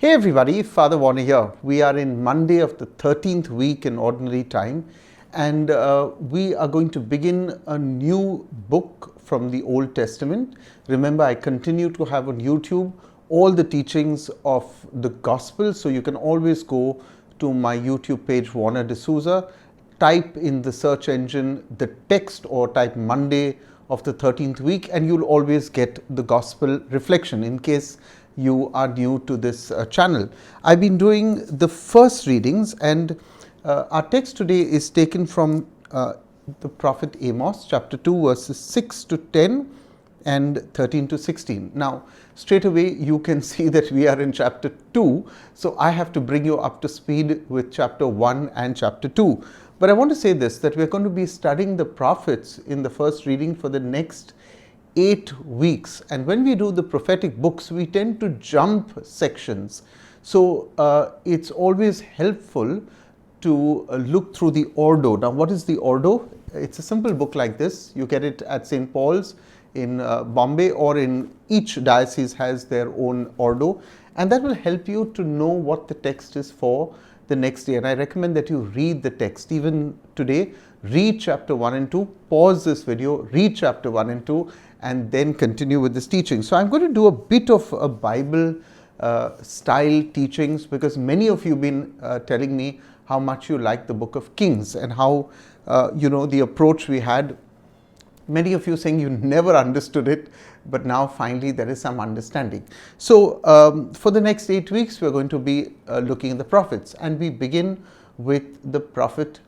Hey everybody, Father Warner here. We are in Monday of the 13th week in Ordinary Time, and we are going to begin a new book from the Old Testament. Remember, I continue to have on YouTube all the teachings of the Gospel, so you can always go to my YouTube page, Warner D'Souza, type in the search engine the text or type Monday of the 13th week, and you'll always get the Gospel reflection in case you are new to this channel. I've been doing the first readings, and our text today is taken from the prophet Amos, chapter 2, verses 6 to 10 and 13 to 16. Now, straight away you can see that we are in chapter 2, so I have to bring you up to speed with chapter 1 and chapter 2. But I want to say this, that we're going to be studying the prophets in the first reading for the next 8 weeks, and when we do the prophetic books we tend to jump sections, so it's always helpful to look through the Ordo. Now, what is the Ordo? It's a simple book like this. You get it at St. Paul's in Bombay, or in each diocese has their own Ordo, and that will help you to know what the text is for the next day. And I recommend that you read the text even today. Read chapter 1 and 2, pause this video, read chapter 1 and 2, and then continue with this teaching. So I'm going to do a bit of a Bible style teachings, because many of you have been telling me how much you like the book of Kings, and how the approach we had. Many of you saying you never understood it, but now finally there is some understanding. So for the next 8 weeks we're going to be looking at the prophets, and we begin with the prophet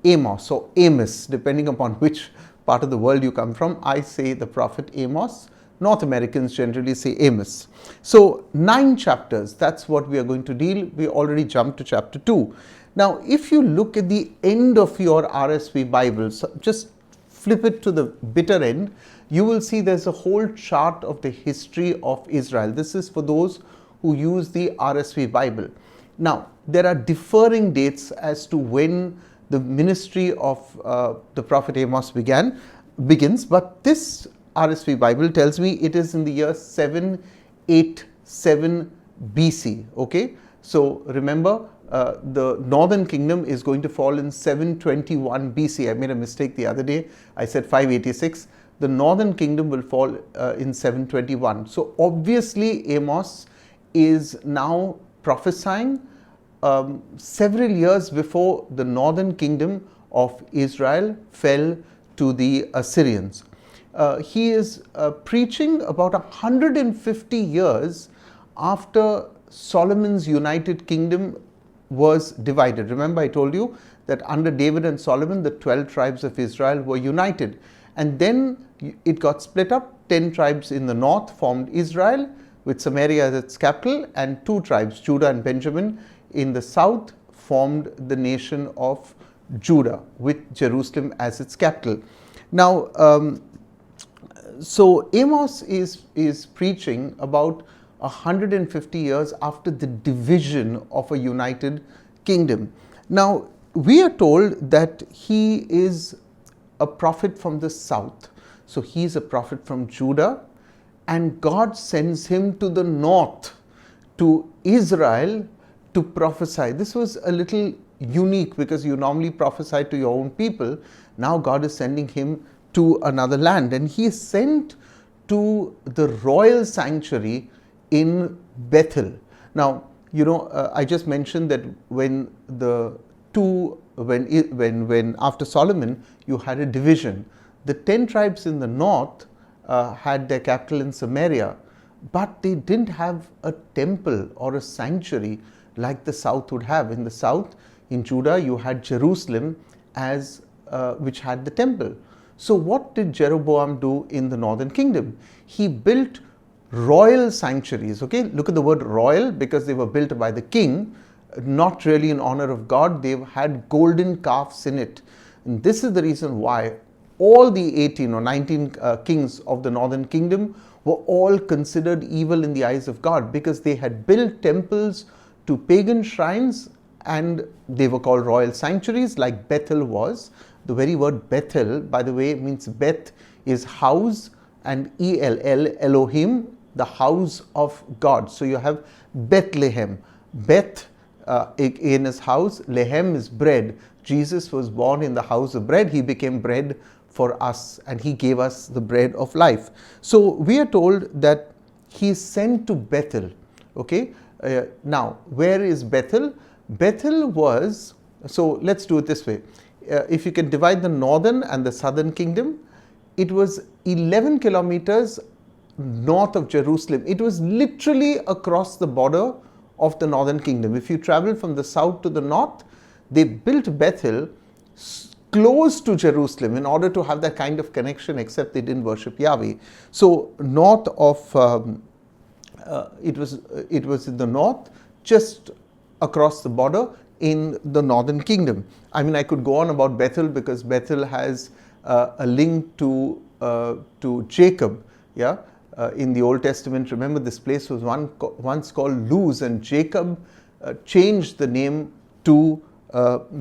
Amos or Amos, depending upon which part of the world you come from. I say the prophet Amos. North Americans generally say Amos. So 9 chapters, that's what we are going to deal. We already jumped to chapter 2. Now, if you look at the end of your RSV Bible, so just flip it to the bitter end, you will see there's a whole chart of the history of Israel. This is for those who use the RSV Bible. Now, there are differing dates as to when the ministry of the prophet Amos begins, but this RSV Bible tells me it is in the year 787 BC. Okay, so remember, the northern kingdom is going to fall in 721 BC. I made a mistake the other day. I said 586. The northern kingdom will fall in 721. So obviously Amos is now prophesying several years before the northern kingdom of Israel fell to the Assyrians. He is preaching about 150 years after Solomon's united kingdom was divided. Remember, I told you that under David and Solomon, the 12 tribes of Israel were united, and then it got split up. 10 tribes in the north formed Israel with Samaria as its capital, and 2 tribes, Judah and Benjamin, in the south formed the nation of Judah with Jerusalem as its capital. Now, so Amos is preaching about 150 years after the division of a united kingdom. Now, we are told that he is a prophet from the south. So he is a prophet from Judah, and God sends him to the north, to Israel, to prophesy. This was a little unique, because you normally prophesy to your own people. Now God is sending him to another land, and he is sent to the royal sanctuary in Bethel. Now, I just mentioned that when after Solomon you had a division. The 10 tribes in the north had their capital in Samaria, but they didn't have a temple or a sanctuary like the south would have. In the south, in Judah, you had Jerusalem as which had the temple. So what did Jeroboam do in the northern kingdom? He built royal sanctuaries. Okay, look at the word royal, because they were built by the king, not really in honor of God. They had golden calves in it, and this is the reason why all the 18 or 19 kings of the northern kingdom were all considered evil in the eyes of God, because they had built temples to pagan shrines, and they were called royal sanctuaries, like Bethel was. The very word Bethel, by the way, means Beth is house, and ELL, Elohim, the house of God. So you have Bethlehem. Beth in his house, Lehem is bread. Jesus was born in the house of bread. He became bread for us, and he gave us the bread of life. So we are told that he is sent to Bethel. Okay, now where is Bethel? Bethel was, so let's do it this way. If you can divide the northern and the southern kingdom, it was 11 kilometers north of Jerusalem. It was literally across the border of the northern kingdom. If you travel from the south to the north, they built Bethel close to Jerusalem in order to have that kind of connection, except they didn't worship Yahweh. So north of, it was in the north, just across the border in the northern kingdom. I mean, I could go on about Bethel because Bethel has a link to Jacob, yeah. In the Old Testament, remember, this place was once called Luz, and Jacob changed the name to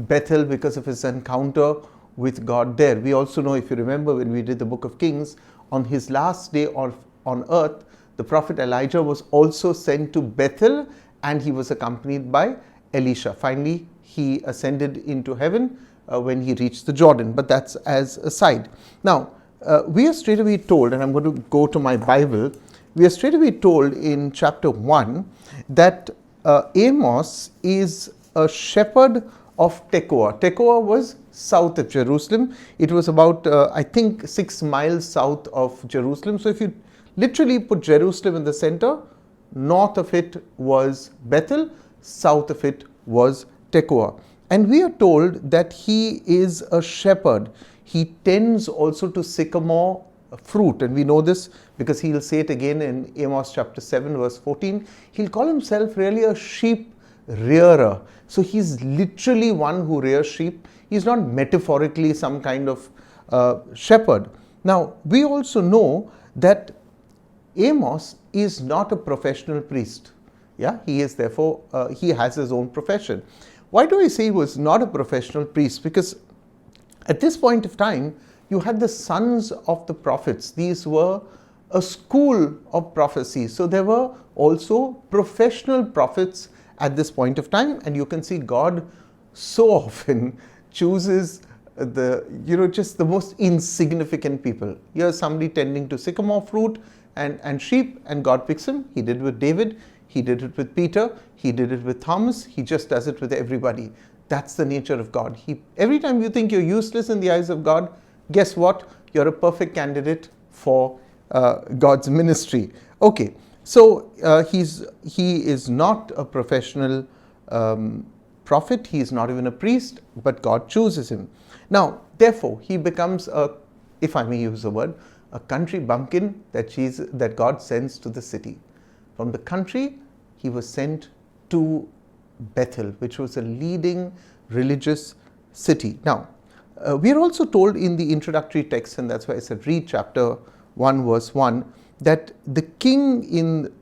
Bethel because of his encounter with God there. We also know, if you remember, when we did the book of Kings, on his last day on earth, the prophet Elijah was also sent to Bethel, and he was accompanied by Elisha. Finally, he ascended into heaven when he reached the Jordan, but that's as a side. Now, we are straight away told, and I'm going to go to my Bible, we are straight away told in chapter 1 that Amos is a shepherd of Tekoa. Tekoa was south of Jerusalem. It was about, I think, 6 miles south of Jerusalem. So if you literally put Jerusalem in the center, north of it was Bethel, south of it was Tekoa. And we are told that he is a shepherd. He tends also to sycamore fruit, and we know this because he'll say it again in Amos chapter 7 verse 14. He'll call himself really a sheep rearer. So he's literally one who rears sheep. He's not metaphorically some kind of shepherd. Now, we also know that Amos is not a professional priest. Yeah, he is therefore, he has his own profession. Why do I say he was not a professional priest? Because at this point of time, you had the sons of the prophets. These were a school of prophecy. So there were also professional prophets at this point of time. And you can see God so often chooses just the most insignificant people. Here's somebody tending to sycamore fruit and sheep, and God picks him. He did it with David. He did it with Peter. He did it with Thomas. He just does it with everybody. That's the nature of God. Every time you think you're useless in the eyes of God, guess what? You're a perfect candidate for God's ministry. Okay, so he is not a professional prophet. He is not even a priest, but God chooses him. Now, therefore, he becomes if I may use the word, a country bumpkin that God sends to the city. From the country, he was sent to Bethel, which was a leading religious city. Now, we are also told in the introductory text, and that's why I said read chapter 1 verse 1, that the king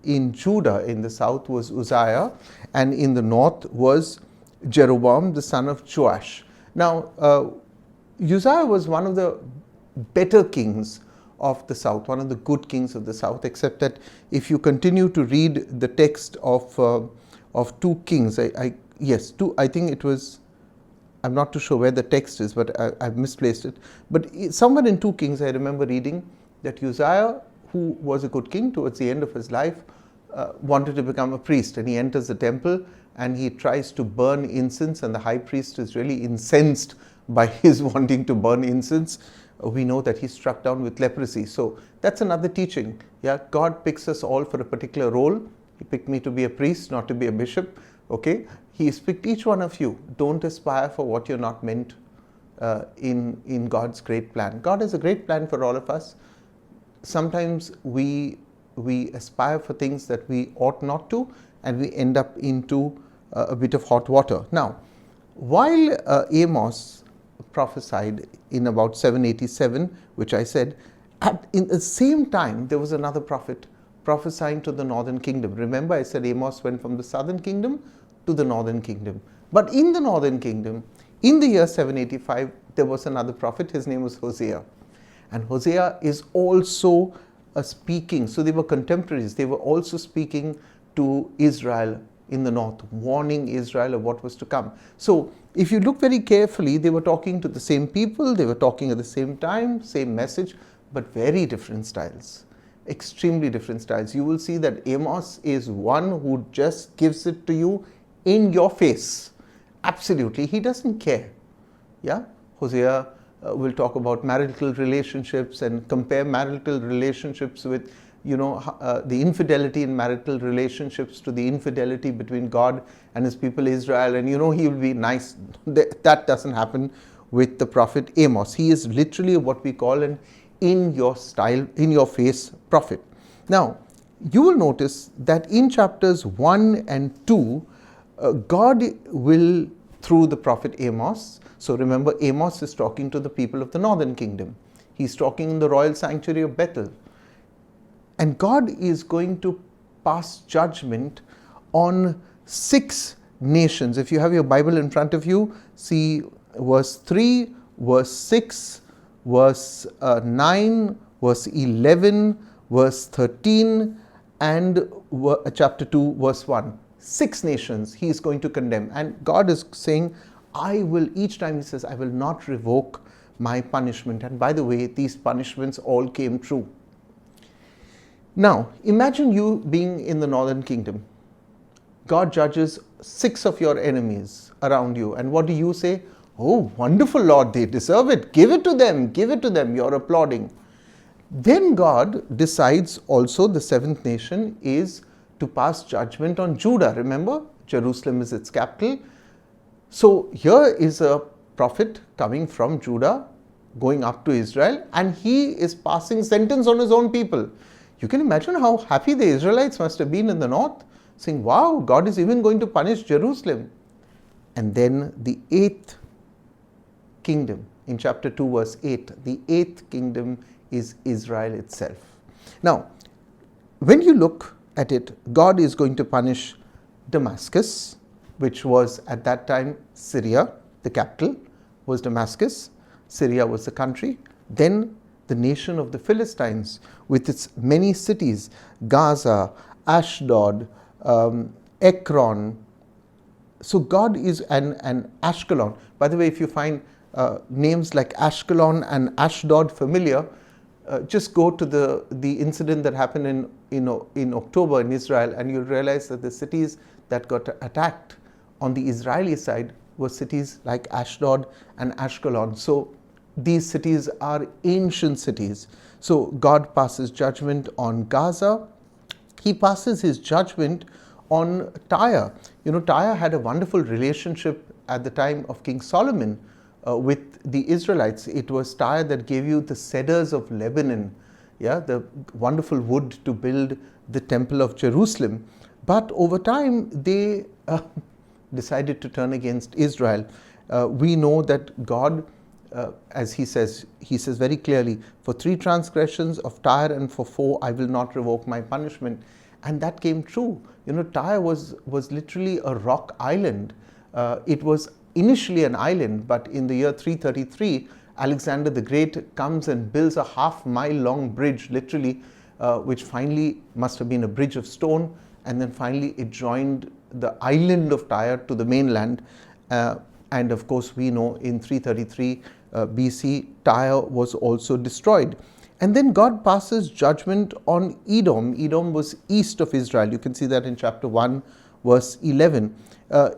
in Judah in the south was Uzziah, and in the north was Jeroboam, the son of Joash. Now, Uzziah was one of the better kings of the south, one of the good kings of the south, except that if you continue to read the text of 2 Kings, I think it was, I'm not too sure where the text is, but I've misplaced it. But somewhere in 2 Kings, I remember reading that Uzziah, who was a good king towards the end of his life, wanted to become a priest, and he enters the temple and he tries to burn incense, and the high priest is really incensed by his wanting to burn incense. We know that he's struck down with leprosy. So that's another teaching. Yeah, God picks us all for a particular role. He picked me to be a priest, not to be a bishop. Okay, He's picked each one of you. Don't aspire for what you're not meant in God's great plan. God has a great plan for all of us. Sometimes we aspire for things that we ought not to, and we end up into a bit of hot water. Now, while Amos prophesied in about 787, which I said, in the same time there was another prophet prophesying to the northern kingdom. Remember, I said Amos went from the southern kingdom to the northern kingdom. But in the northern kingdom, in the year 785, there was another prophet. His name was Hosea. And Hosea is also speaking. So they were contemporaries. They were also speaking to Israel in the north, warning Israel of what was to come. So if you look very carefully, they were talking to the same people, they were talking at the same time, same message, but very different styles, extremely different styles. You will see that Amos is one who just gives it to you in your face. Absolutely, he doesn't care. Yeah, Hosea will talk about marital relationships and compare marital relationships with, the infidelity in marital relationships to the infidelity between God and his people Israel, and he will be nice. That doesn't happen with the prophet Amos. He is literally what we call an in your style, in your face prophet. Now, you will notice that in chapters 1 and 2, God will, through the prophet Amos, so remember, Amos is talking to the people of the northern kingdom. He's talking in the royal sanctuary of Bethel. And God is going to pass judgment on 6 nations. If you have your Bible in front of you, see verse 3, verse 6, verse 9, verse 11, verse 13, and chapter 2, verse 1. 6 nations he is going to condemn. And God is saying, each time he says, I will not revoke my punishment. And by the way, these punishments all came true. Now, imagine you being in the northern kingdom. God judges 6 of your enemies around you. And what do you say? Oh, wonderful, Lord, they deserve it. Give it to them. Give it to them. You're applauding. Then God decides also the 7th nation is to pass judgment on Judah. Remember, Jerusalem is its capital. So here is a prophet coming from Judah, going up to Israel, and he is passing sentence on his own people. You can imagine how happy the Israelites must have been in the north, saying, wow, God is even going to punish Jerusalem. And then the 8th kingdom, in chapter 2, verse 8, the 8th kingdom is Israel itself. Now, when you look at it, God is going to punish Damascus, which was at that time Syria. The capital was Damascus. Syria was the country. Then the nation of the Philistines with its many cities, Gaza, Ashdod, Ekron. So God is, and Ashkelon. By the way, if you find names like Ashkelon and Ashdod familiar, just go to the incident that happened in October in Israel, and you'll realize that the cities that got attacked on the Israeli side were cities like Ashdod and Ashkelon. So these cities are ancient cities. So God passes judgment on Gaza. He passes his judgment on Tyre. Tyre had a wonderful relationship at the time of King Solomon with the Israelites. It was Tyre that gave you the cedars of Lebanon, the wonderful wood to build the temple of Jerusalem. But over time, they decided to turn against Israel. We know that God, as he says very clearly, for 3 transgressions of Tyre and for 4, I will not revoke my punishment. And that came true. Tyre was literally a rock island. It was initially an island, but in the year 333, Alexander the Great comes and builds a half-mile long bridge, literally, which finally must have been a bridge of stone, and then finally it joined the island of Tyre to the mainland. And of course, we know in 333 BC, Tyre was also destroyed. And then God passes judgment on Edom. Edom was east of Israel. You can see that in chapter 1, verse 11.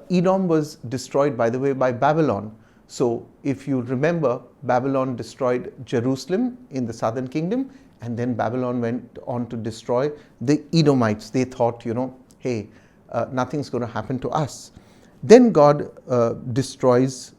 Edom was destroyed, by the way, by Babylon. So if you remember, Babylon destroyed Jerusalem in the southern kingdom, and then Babylon went on to destroy the Edomites. They thought, hey, nothing's going to happen to us. Then God destroys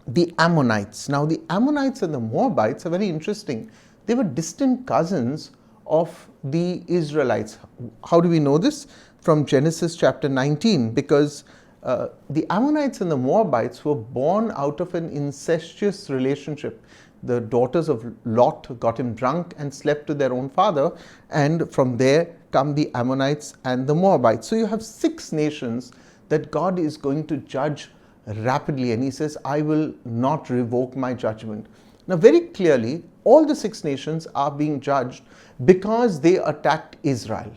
the Ammonites. Now, the Ammonites and the Moabites are very interesting. They were distant cousins of the Israelites. How do we know this? From Genesis chapter 19, because the Ammonites and the Moabites were born out of an incestuous relationship. The daughters of Lot got him drunk and slept with their own father, and from there come the Ammonites and the Moabites. So you have 6 nations that God is going to judge rapidly, and he says, I will not revoke my judgment. Now, very clearly, all the 6 nations are being judged because they attacked Israel.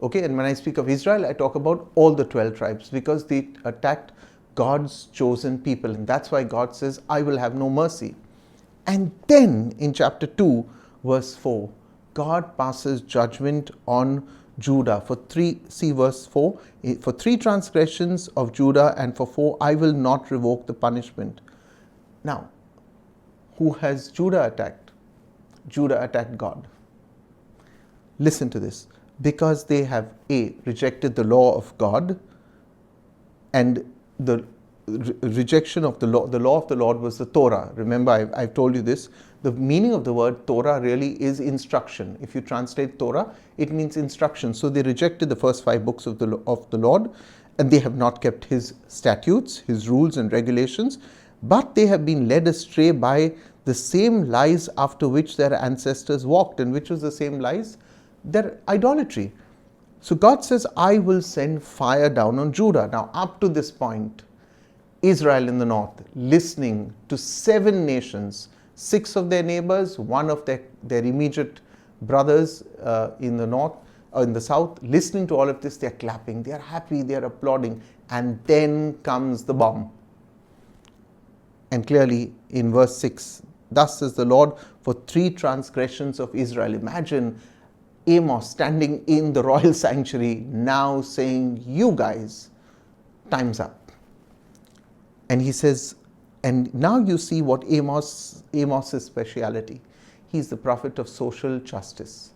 Okay, and when I speak of Israel, I talk about all the 12 tribes, because they attacked God's chosen people. And that's why God says, I will have no mercy. And then in chapter 2, verse 4, God passes judgment on Judah for 3, see verse 4, for 3 transgressions of Judah, and for 4, I will not revoke the punishment. Now, who has Judah attacked? Judah attacked God. Listen to this. Because they have rejected the law of God, and the rejection of the law of the Lord was the Torah. Remember, I've told you this. The meaning of the word Torah really is instruction. If you translate Torah, it means instruction. So they rejected the first 5 books of the Lord, and they have not kept his statutes, his rules and regulations, but they have been led astray by the same lies after which their ancestors walked. And which was the same lies? Their idolatry. So God says, I will send fire down on Judah. Now, up to this point, Israel in the north, listening to 7 nations, 6 of their neighbors, 1 of their immediate brothers in the north, in the south, listening to all of this, they're clapping, they're happy, they're applauding, and then comes the bomb. And clearly in verse 6, thus says the Lord, for 3 transgressions of Israel. Imagine Amos standing in the royal sanctuary now saying, you guys, time's up. And he says, and now you see what Amos's speciality. He's the prophet of social justice.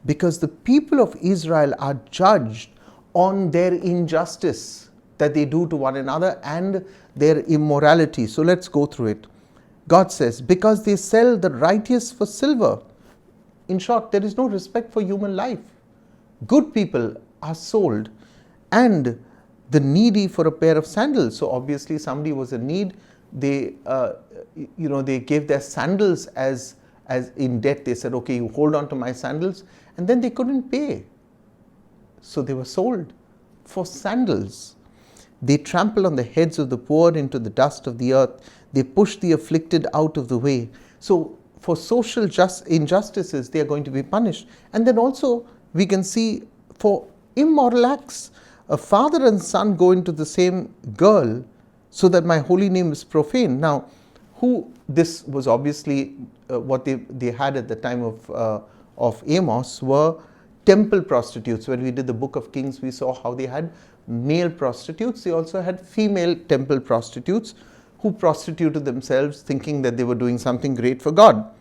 Because the people of Israel are judged on their injustice that they do to one another and their immorality. So let's go through it. God says, because they sell the righteous for silver. In short, there is no respect for human life. Good people are sold, and the needy for a pair of sandals. So obviously somebody was in need. They gave their sandals as in debt. They said, okay, you hold on to my sandals, and then they couldn't pay. So they were sold for sandals. They trample on the heads of the poor into the dust of the earth. They push the afflicted out of the way. So for social injustices, they are going to be punished. And then also we can see for immoral acts, a father and son go into the same girl so that my holy name is profaned. Now, this was obviously what they had at the time of Amos were temple prostitutes. When we did the book of Kings, we saw how they had male prostitutes. They also had female temple prostitutes who prostituted themselves thinking that they were doing something great for God.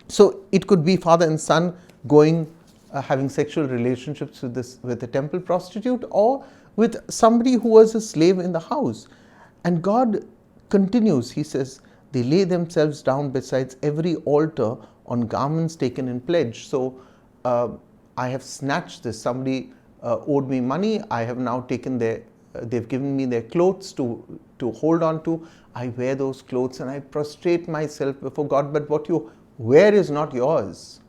So it could be father and son going having sexual relationships with a temple prostitute, or with somebody who was a slave in the house. And God continues, he says, they lay themselves down besides every altar on garments taken in pledge. So I have snatched this. Somebody owed me money. I have now taken they've given me their clothes to hold on to. I wear those clothes and I prostrate myself before God. But what you wear is not yours.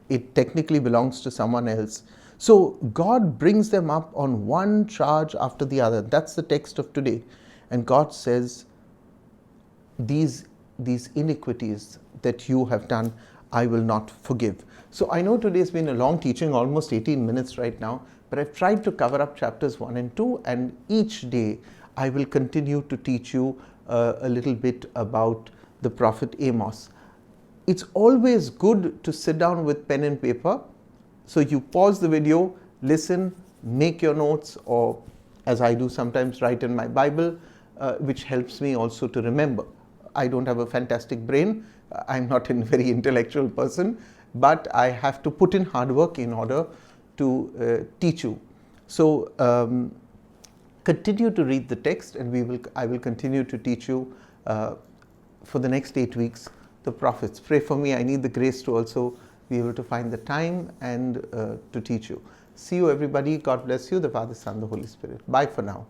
It technically belongs to someone else. So God brings them up on one charge after the other. That's the text of today. And God says, these iniquities that you have done, I will not forgive. So I know today's been a long teaching, almost 18 minutes right now, but I've tried to cover up chapters 1 and 2, and each day I will continue to teach you a little bit about the prophet Amos. It's always good to sit down with pen and paper. So you pause the video, listen, make your notes, or as I do sometimes, write in my Bible, which helps me also to remember. I don't have a fantastic brain. I'm not a very intellectual person, but I have to put in hard work in order to teach you. So continue to read the text, and I will continue to teach you for the next 8 weeks the prophets. Pray for me. I need the grace to also be able to find the time and to teach you. See you everybody. God bless you. The Father, Son, the Holy Spirit. Bye for now.